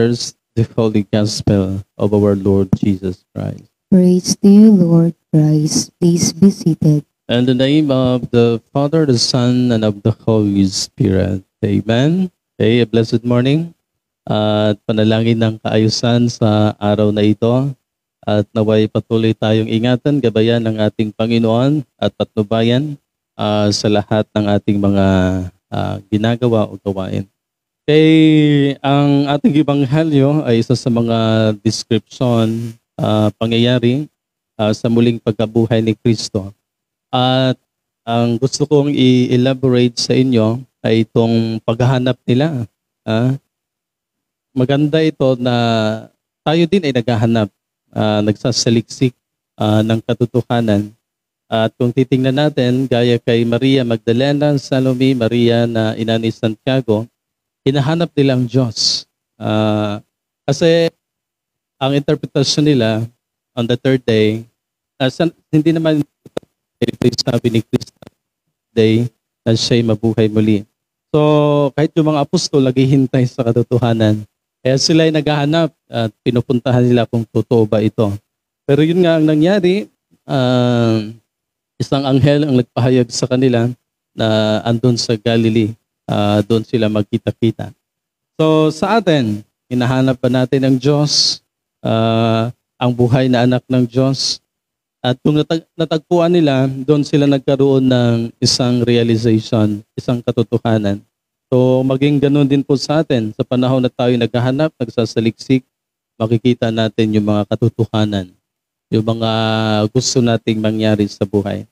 ministers the Holy Gospel of our Lord Jesus Christ. Praise to you, Lord Christ. Please be seated. In the name of the Father, the Son, and of the Holy Spirit. Amen. Okay, a blessed morning. At panalangin ng kaayusan sa araw na ito. At naway patuloy tayong ingatan, gabayan ng ating Panginoon at patnubayan sa lahat ng ating mga ginagawa o gawain. Kaya ang ating ebanghelyo ay isa sa mga description, pangyayari sa muling pagkabuhay ni Kristo. At ang gusto kong i-elaborate sa inyo ay itong paghahanap nila. Maganda ito na tayo din ay naghahanap, nagsasaliksik ng katotohanan. At kung titingnan natin, gaya kay Maria Magdalena, Salome, Maria na ina ni Santiago, hinahanap nilang Diyos. Kasi ang interpretasyon nila on the third day, hindi naman ito sabi ni Kristo day na siya'y mabuhay muli. So kahit yung mga apostol naghihintay sa katotohanan, kaya sila ay naghahanap at pinupuntahan nila kung totoo ba ito. Pero yun nga ang nangyari, isang anghel ang nagpahayag sa kanila na andun sa Galilee. Doon sila magkita-kita. So sa atin, hinahanap pa natin ang Diyos, ang buhay na anak ng Diyos. At kung natagpuan nila, doon sila nagkaroon ng isang realization, isang katotohanan. So maging ganun din po sa atin. Sa panahon na tayo naghahanap, nagsasaliksik, makikita natin yung mga katotohanan, yung mga gusto nating mangyari sa buhay.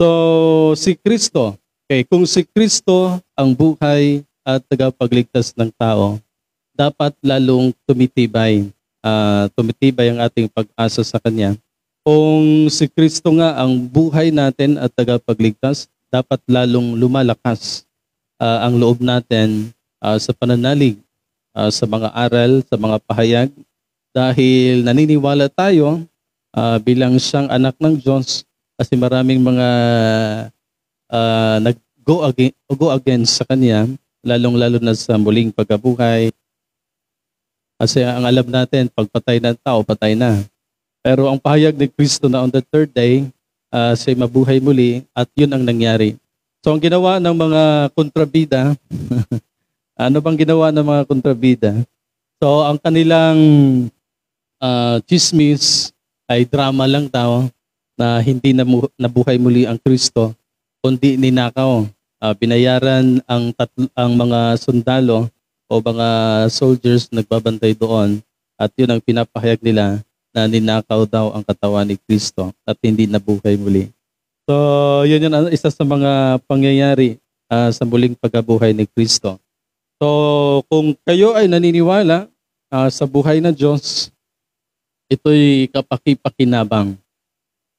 So si Kristo, kung si Kristo ang buhay at tagapagligtas ng tao, dapat lalong tumitibay. Tumitibay ang ating pag-asa sa Kanya. Kung si Kristo nga ang buhay natin at tagapagligtas, dapat lalong lumalakas ang loob natin sa pananalig, sa mga aral, sa mga pahayag, dahil naniniwala tayo bilang siyang anak ng Diyos kasi maraming mga go against sa Kanya, lalong-lalo na sa muling pagkabuhay. Kasi ang alam natin, pagpatay ng tao, patay na. Pero ang pahayag ni Kristo na on the third day, siya'y mabuhay muli at yun ang nangyari. So ang ginawa ng mga kontrabida, ano bang ginawa ng mga kontrabida? So ang kanilang chismis ay drama lang daw na hindi nabuhay muli ang Kristo, kundi ninakaw. Binayaran ang mga sundalo o mga soldiers nagbabantay doon at yun ang pinapahayag nila na ninakaw daw ang katawan ni Kristo at hindi nabuhay muli. So yun yun isa sa mga pangyayari sa muling pagkabuhay ni Kristo. So kung kayo ay naniniwala sa buhay na Diyos, ito'y kapaki-pakinabang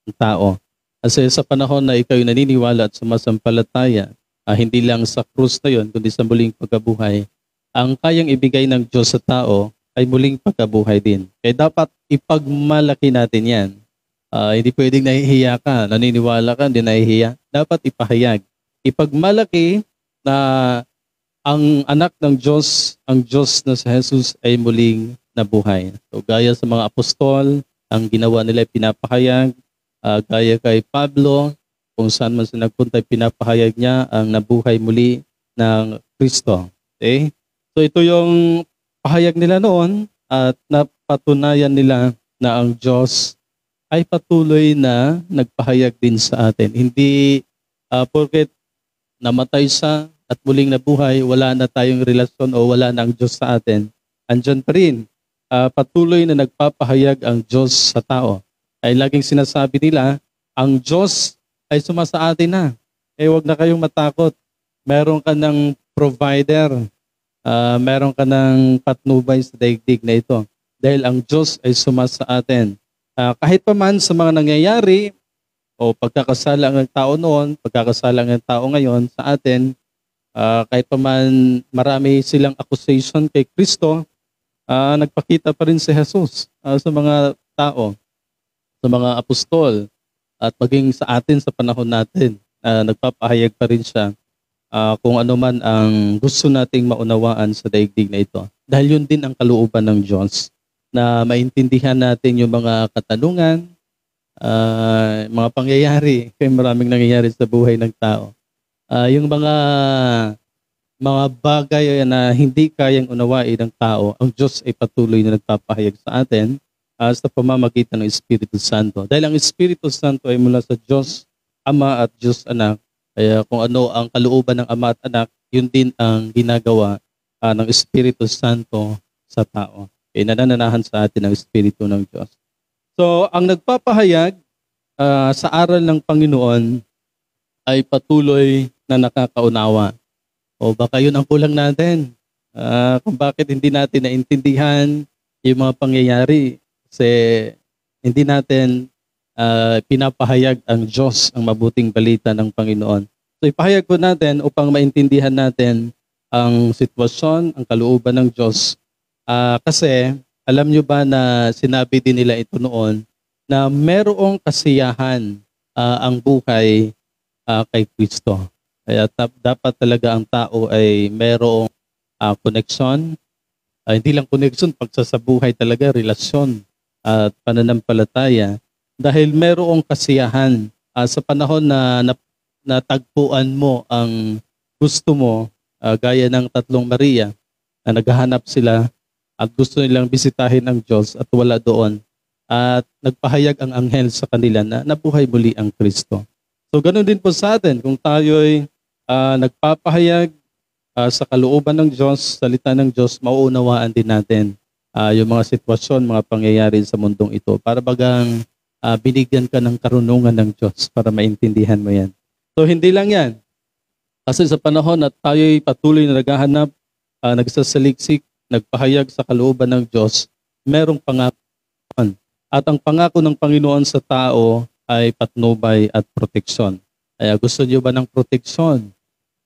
ng tao. Kasi sa panahon na ikaw naniniwala at sumasampalataya, hindi lang sa krus na yun, kundi sa muling pagkabuhay, ang kayang ibigay ng Diyos sa tao ay muling pagkabuhay din. Kaya dapat ipagmalaki natin yan. Hindi pwedeng nahihiya ka, naniniwala ka, hindi nahihiya. Dapat ipahayag. Ipagmalaki na ang anak ng Diyos, ang Diyos na si Jesus ay muling nabuhay. So gaya sa mga apostol, ang ginawa nila ay pinapahayag. Gaya kay Pablo, kung saan man siya nagpunta, pinapahayag niya ang nabuhay muli ng Kristo. Okay? So ito yung pahayag nila noon at napatunayan nila na ang Diyos ay patuloy na nagpahayag din sa atin. Hindi porket namatay siya at muling nabuhay, wala na tayong relasyon o wala na ang Diyos sa atin. Andyan pa rin. Patuloy na nagpapahayag ang Diyos sa tao. Ay laging sinasabi nila, ang Diyos ay sumasa atin na. Huwag na kayong matakot. Meron ka ng provider. Meron ka ng patnubay sa daigdig na ito. Dahil ang Diyos ay sumasa atin. Kahit pa man sa mga nangyayari o pagkakasala ng tao noon, pagkakasala ng tao ngayon sa atin, kahit pa man marami silang accusation kay Kristo, nagpakita pa rin si Jesus sa mga tao, sa mga apostol, at maging sa atin sa panahon natin, nagpapahayag pa rin siya kung ano man ang gusto nating maunawaan sa daigdig na ito. Dahil yun din ang kalooban ng Diyos, na maintindihan natin yung mga katanungan, mga pangyayari, kaya maraming nangyayari sa buhay ng tao. Yung mga bagay na hindi kayang unawain ng tao, ang Diyos ay patuloy na nagpapahayag sa atin sa pamamagitan ng Espiritu Santo. Dahil ang Espiritu Santo ay mula sa Diyos Ama at Diyos Anak. Kaya kung ano ang kalooban ng Ama at Anak, yun din ang ginagawa ng Espiritu Santo sa tao. Kaya nananahan sa atin ang Espiritu ng Diyos. So, ang nagpapahayag sa aral ng Panginoon ay patuloy na nakakaunawa. O baka yun ang kulang natin. Kung bakit hindi natin naintindihan yung mga pangyayari. Kasi hindi natin pinapahayag ang Diyos ang mabuting balita ng Panginoon. So ipahayag po natin upang maintindihan natin ang sitwasyon, ang kalooban ng Diyos. Kasi alam nyo ba na sinabi din nila ito noon na merong kasiyahan ang buhay kay Kristo. Kaya dapat talaga ang tao ay merong connection. Hindi lang connection, pagsasabuhay talaga, relasyon at pananampalataya. Dahil merong kasiyahan sa panahon na natagpuan mo ang gusto mo, gaya ng tatlong Maria na naghahanap sila at gusto nilang bisitahin ang Diyos at wala doon. At nagpahayag ang anghel sa kanila na nabuhay muli ang Kristo. So ganoon din po sa atin, kung tayo'y nagpapahayag sa kalooban ng Diyos, salita ng Diyos, mauunawaan din natin yung mga sitwasyon, mga pangyayari sa mundong ito. Para bagang binigyan ka ng karunungan ng Diyos para maintindihan mo yan. So hindi lang yan. Kasi sa panahon na tayo'y patuloy na naghahanap, nagsasaliksik, nagpahayag sa kalooban ng Diyos, merong pangako. At ang pangako ng Panginoon sa tao ay patnubay at proteksyon. Kaya gusto niyo ba ng proteksyon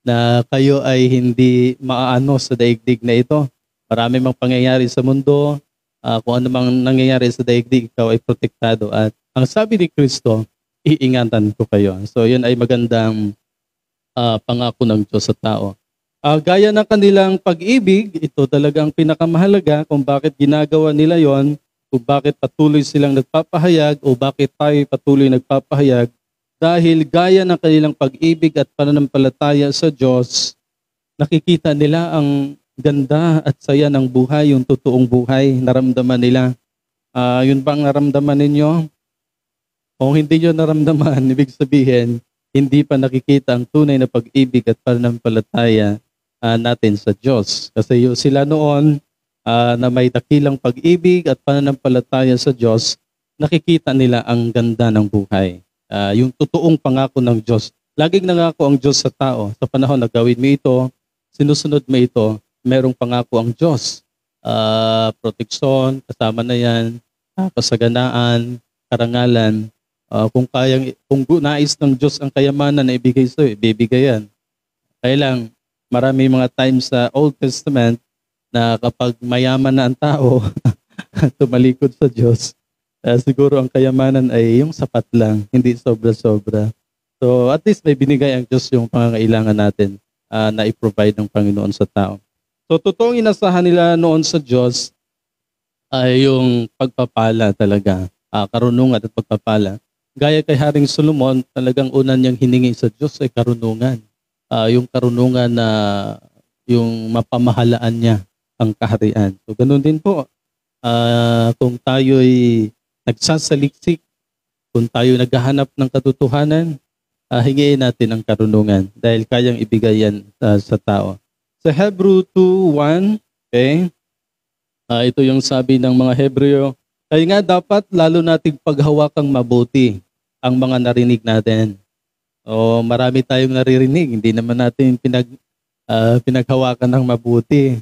na kayo ay hindi maaano sa daigdig na ito? Marami mang pangyayari sa mundo, kung ano mang nangyayari sa daigdig, ikaw ay protektado. At ang sabi ni Kristo, iingatan ko kayo. So yun ay magandang pangako ng Diyos sa tao. Gaya ng kanilang pag-ibig, ito talagang pinakamahalaga kung bakit ginagawa nila yon, kung bakit patuloy silang nagpapahayag o bakit tayo patuloy nagpapahayag. Dahil gaya ng kanilang pag-ibig at pananampalataya sa Diyos, nakikita nila ang ganda at saya ng buhay, yung totoong buhay, naramdaman nila. Yun bang naramdaman ninyo? Kung hindi nyo naramdaman, ibig sabihin, hindi pa nakikita ang tunay na pag-ibig at pananampalataya natin sa Diyos. Kasi sila noon na may dakilang pag-ibig at pananampalataya sa Diyos, nakikita nila ang ganda ng buhay. Yung totoong pangako ng Diyos. Laging nangako ang Diyos sa tao. Sa panahon na gawin mo ito, sinusunod mo ito, merong pangako ang Diyos. Proteksyon, kasama na yan, kasaganaan, karangalan. Kung nais ng Diyos ang kayamanan na ibigay sa'yo, ibibigay yan. Kaya lang, marami mga times sa Old Testament na kapag mayaman na ang tao, tumalikod sa Diyos, siguro ang kayamanan ay yung sapat lang, hindi sobra-sobra. So at least may binigay ang Diyos yung pangangailangan natin na i-provide ng Panginoon sa tao. So totoong inasahan nila noon sa Diyos ay yung pagpapala talaga, karunungan at pagpapala. Gaya kay Haring Solomon, talagang una niyang hiningi sa Diyos ay karunungan. Yung karunungan na yung mapamahalaan niya ang kaharian. So ganun din po, kung tayo'y nagsasaliksik, kung tayo naghahanap ng katotohanan, hingiin natin ang karunungan dahil kayang ibigay yan sa tao. Sa Hebrew 2:1, okay, ito yung sabi ng mga Hebreo, kaya nga dapat lalo nating paghawakang mabuti ang mga narinig natin. O marami tayong naririnig, hindi naman natin pinaghawakan ng mabuti.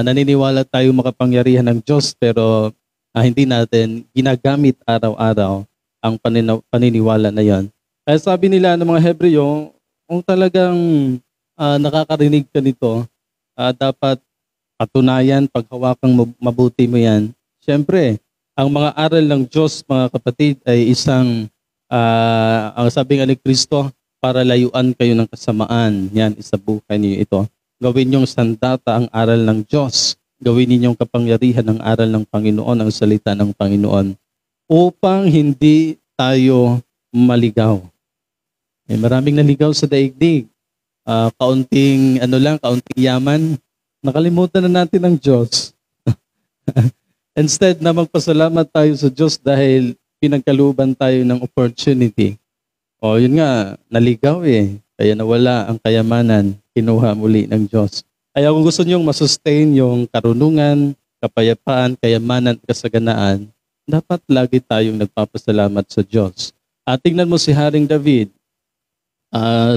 Naniniwala tayo makapangyarihan ng Diyos pero hindi natin ginagamit araw-araw ang paniniwala na yan. Kaya sabi nila ng mga Hebreo, kung talagang nakakarinig ka nito, dapat patunayan, paghawakang mabuti mo yan. Siyempre, ang mga aral ng Diyos, mga kapatid, ay isang, ang sabi nga ni Kristo, para layuan kayo ng kasamaan. Yan, isabuhay niyo ito. Gawin niyong sandata ang aral ng Diyos. Gawin ninyong kapangyarihan ang aral ng Panginoon, ang salita ng Panginoon, upang hindi tayo maligaw. Maraming naligaw sa daigdig. Kaunting yaman. Nakalimutan na natin ang Diyos. Instead na magpasalamat tayo sa Diyos dahil pinagkaluban tayo ng opportunity. Yun nga, naligaw Kaya nawala ang kayamanan, kinuha muli ng Diyos. Kaya kung gusto niyong masustain yung karunungan, kapayapaan, kayamanan, kasaganaan, dapat lagi tayong nagpapasalamat sa Diyos. Tingnan mo si Haring David,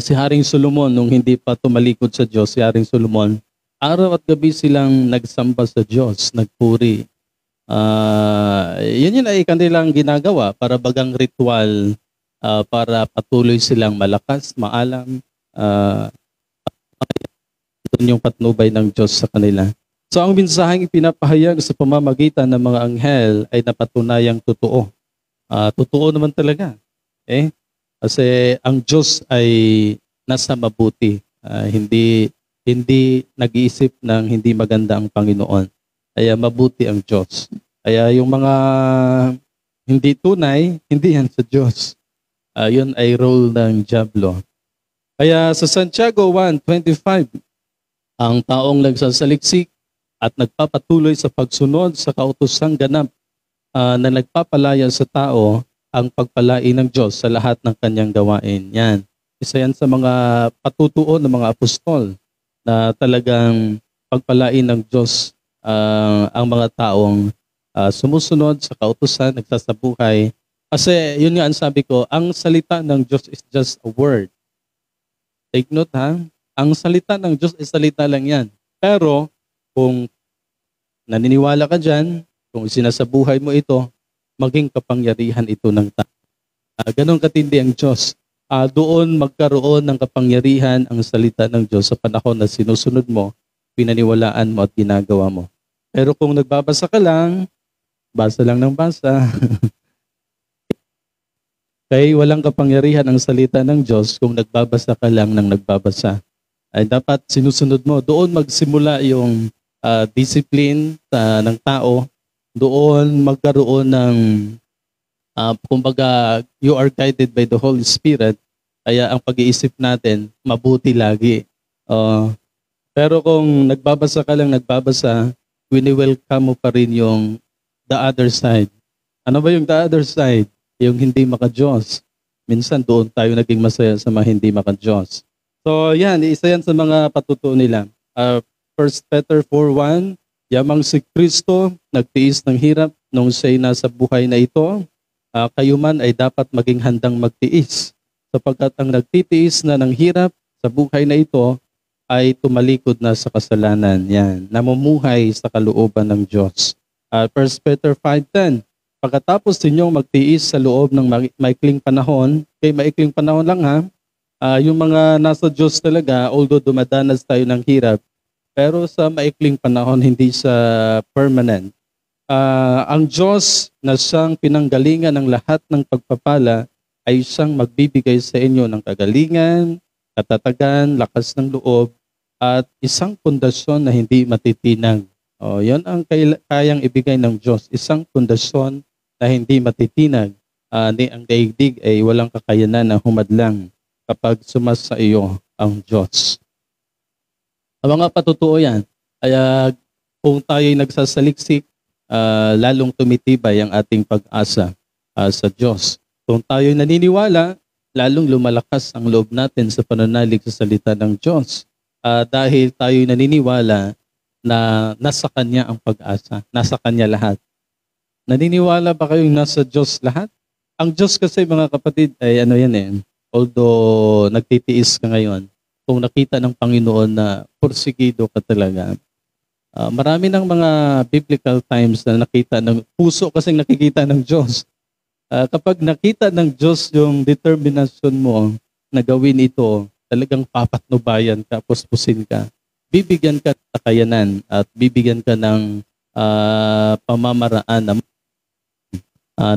si Haring Solomon, nung hindi pa tumalikod sa Diyos, si Haring Solomon, araw at gabi silang nagsamba sa Diyos, nagpuri. Yun ay kanilang ginagawa para bagang ritual, para patuloy silang malakas, maalam, yung patnubay ng Diyos sa kanila. So ang mensaheng ipinapahayag sa pamamagitan ng mga anghel ay napatunayang totoo. Totoo naman talaga. Kasi ang Diyos ay nasa mabuti. Hindi nag-iisip ng hindi maganda ang Panginoon. Kaya mabuti ang Diyos. Kaya yung mga hindi tunay, hindi yan sa Diyos. Yun ay role ng dyablo. Kaya sa Santiago 1:25, ang taong nagsasaliksik at nagpapatuloy sa pagsunod sa kautosang ganap na nagpapalaya sa tao ang pagpalain ng Diyos sa lahat ng kanyang gawain. Yan. Isa yan sa mga patutuo ng mga apostol na talagang pagpalain ng Diyos ang mga taong sumusunod sa kautusan, nagsasabuhay. Kasi yun nga ang sabi ko, ang salita ng Diyos is just a word. Take note ang salita ng Diyos ay salita lang yan. Pero kung naniniwala ka dyan, kung sinasabuhay mo ito, maging kapangyarihan ito ng tao. Ganon katindi ang Diyos. Doon magkaroon ng kapangyarihan ang salita ng Diyos sa panahon na sinusunod mo, pinaniwalaan mo at ginagawa mo. Pero kung nagbabasa ka lang, basa lang ng basa, kaya walang kapangyarihan ang salita ng Diyos kung nagbabasa ka lang ng nagbabasa. Ay dapat sinusunod mo. Doon magsimula yung discipline ng tao. Doon magkaroon ng, kumbaga, you are guided by the Holy Spirit. Kaya ang pag-iisip natin, mabuti lagi. Pero kung nagbabasa ka lang, nagbabasa, wini-welcome mo pa rin yung the other side. Ano ba yung the other side? Yung hindi maka-Diyos. Minsan doon tayo naging masaya sa mga hindi maka-Diyos. So yan, isa yan sa mga patutuo nila. 1 Peter 4:1, yamang si Kristo nagtiis ng hirap nung siya'y nasa buhay na ito, kayo man ay dapat maging handang magtiis. Sapagkat ang nagtitiis na ng hirap sa buhay na ito ay tumalikod na sa kasalanan. Yan, namumuhay sa kalooban ng Diyos. 1 Peter 5:10, pagkatapos ninyong magtiis sa loob ng maikling panahon, kay maikling panahon lang yung mga nasa Diyos talaga, although dumadanas tayo ng hirap, pero sa maikling panahon, hindi sa permanent. Ang Diyos na siyang pinanggalingan ng lahat ng pagpapala ay siyang magbibigay sa inyo ng kagalingan, katatagan, lakas ng loob, at isang pundasyon na hindi matitinag. Yan ang kayang ibigay ng Diyos, isang pundasyon na hindi matitinag. Ang daigdig ay walang kakayanan na humadlang kapag sumasa iyo ang Diyos. Ang mga patutuo yan. Kaya kung tayo'y nagsasaliksik, lalong tumitibay ang ating pag-asa sa Diyos. Kung tayo'y naniniwala, lalong lumalakas ang loob natin sa pananalig sa salita ng Diyos. Dahil tayo'y naniniwala na nasa Kanya ang pag-asa. Nasa Kanya lahat. Naniniwala ba kayong nasa Diyos lahat? Ang Diyos kasi mga kapatid ay although nagtitiis ka ngayon, kung nakita ng Panginoon na porsigido ka talaga, marami ng mga biblical times na nakita ng puso kasing nakikita ng Diyos. Kapag nakita ng Diyos yung determinasyon mo na gawin ito, talagang papatnubayan ka, puspusin ka, bibigyan ka ng kakayanan at bibigyan ka ng pamamaraan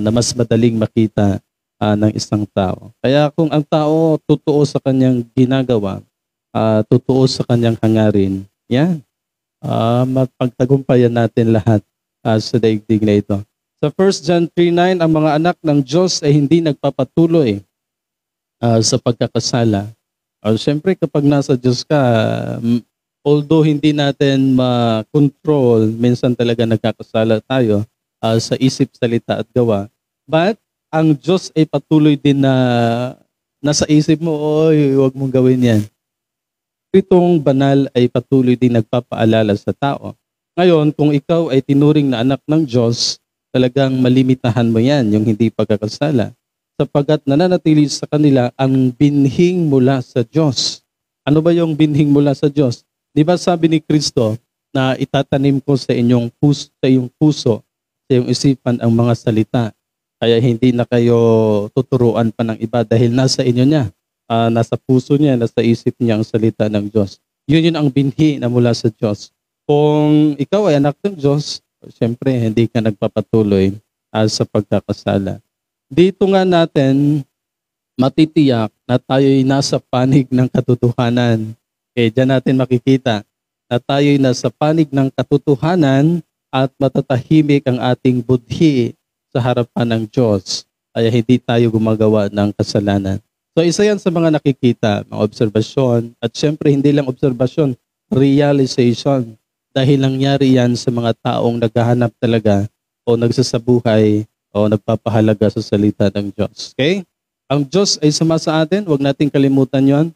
na mas madaling makita ng isang tao. Kaya kung ang tao totoo sa kanyang ginagawa, totoo sa kanyang hangarin, yan, mapagtagumpayan natin lahat sa daigdig na ito. Sa 1 John 3:9, ang mga anak ng Diyos ay hindi nagpapatuloy sa pagkakasala. Siyempre kapag nasa Diyos ka, although hindi natin ma-control, minsan talaga nagkakasala tayo sa isip, salita at gawa. But ang Diyos ay patuloy din na nasa isip mo, oy, huwag mong gawin yan. Itong banal ay patuloy din nagpapaalala sa tao. Ngayon, kung ikaw ay tinuring na anak ng Diyos, talagang malimitahan mo yan, yung hindi pagkakasala. Sapagkat nananatili sa kanila ang binhing mula sa Diyos. Ano ba yung binhing mula sa Diyos? Di ba sabi ni Kristo na itatanim ko sa iyong puso, sa iyong isipan ang mga salita. Kaya hindi na kayo tuturuan pa ng iba dahil nasa inyo niya. Nasa puso niya, nasa isip niya ang salita ng Diyos. Yun ang binhi na mula sa Diyos. Kung ikaw ay anak ng Diyos, siyempre hindi ka nagpapatuloy sa pagkakasala. Dito nga natin matitiyak na tayo'y nasa panig ng katotohanan. Diyan natin makikita na tayo'y nasa panig ng katotohanan at matatahimik ang ating budhi sa harapan ng Diyos. Kaya hindi tayo gumagawa ng kasalanan. So isa yan sa mga nakikita, mga obserbasyon. At syempre hindi lang obserbasyon, realization. Dahil nangyari yan sa mga taong naghahanap talaga o nagsasabuhay o nagpapahalaga sa salita ng Diyos. Okay? Ang Diyos ay sama sa atin, huwag nating kalimutan yon.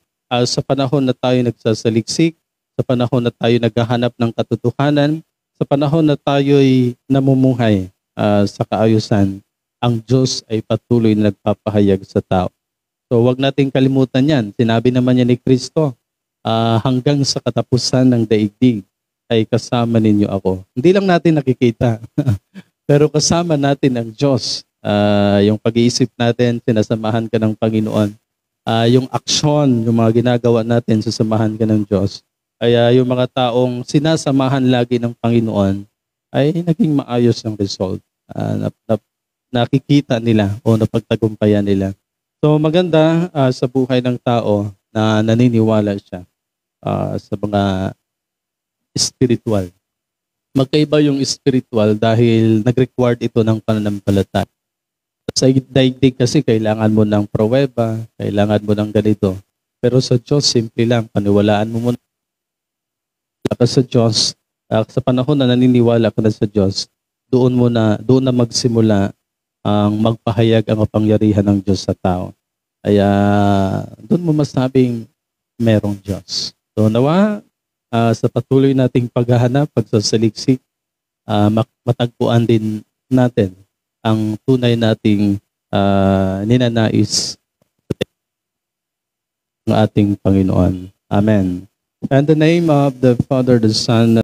Sa panahon na tayo nagsasaliksik, sa panahon na tayo naghahanap ng katotohanan, sa panahon na tayo'y namumuhay sa kaayusan, ang Diyos ay patuloy na nagpapahayag sa tao. So huwag nating kalimutan yan. Sinabi naman niya ni Kristo, hanggang sa katapusan ng daigdig ay kasama ninyo ako. Hindi lang natin nakikita, pero kasama natin ang Diyos. Yung pag-iisip natin, sinasamahan ka ng Panginoon. Yung aksyon, yung mga ginagawa natin, sasamahan ka ng Diyos. Kaya yung mga taong sinasamahan lagi ng Panginoon ay naging maayos ang result. Nakikita nila o napagtagumpayan nila. So maganda sa buhay ng tao na naniniwala siya sa mga spiritual. Magkaiba yung spiritual dahil nag-required ito ng pananampalataya. Sa daigdig kasi kailangan mo ng pruweba, kailangan mo ng ganito. Pero sa Diyos, simple lang, paniwalaan mo muna ka sa Diyos. Sa panahon na naniniwala ka na sa Diyos, doon na magsimula ang magpahayag ang kapangyarihan ng Diyos sa tao. Kaya doon mo masabing merong Diyos. So nawa, sa patuloy nating paghahanap, pagsasaliksik, matagpuan din natin ang tunay nating ninanais ng ating Panginoon. Amen. In the name of the Father, the Son,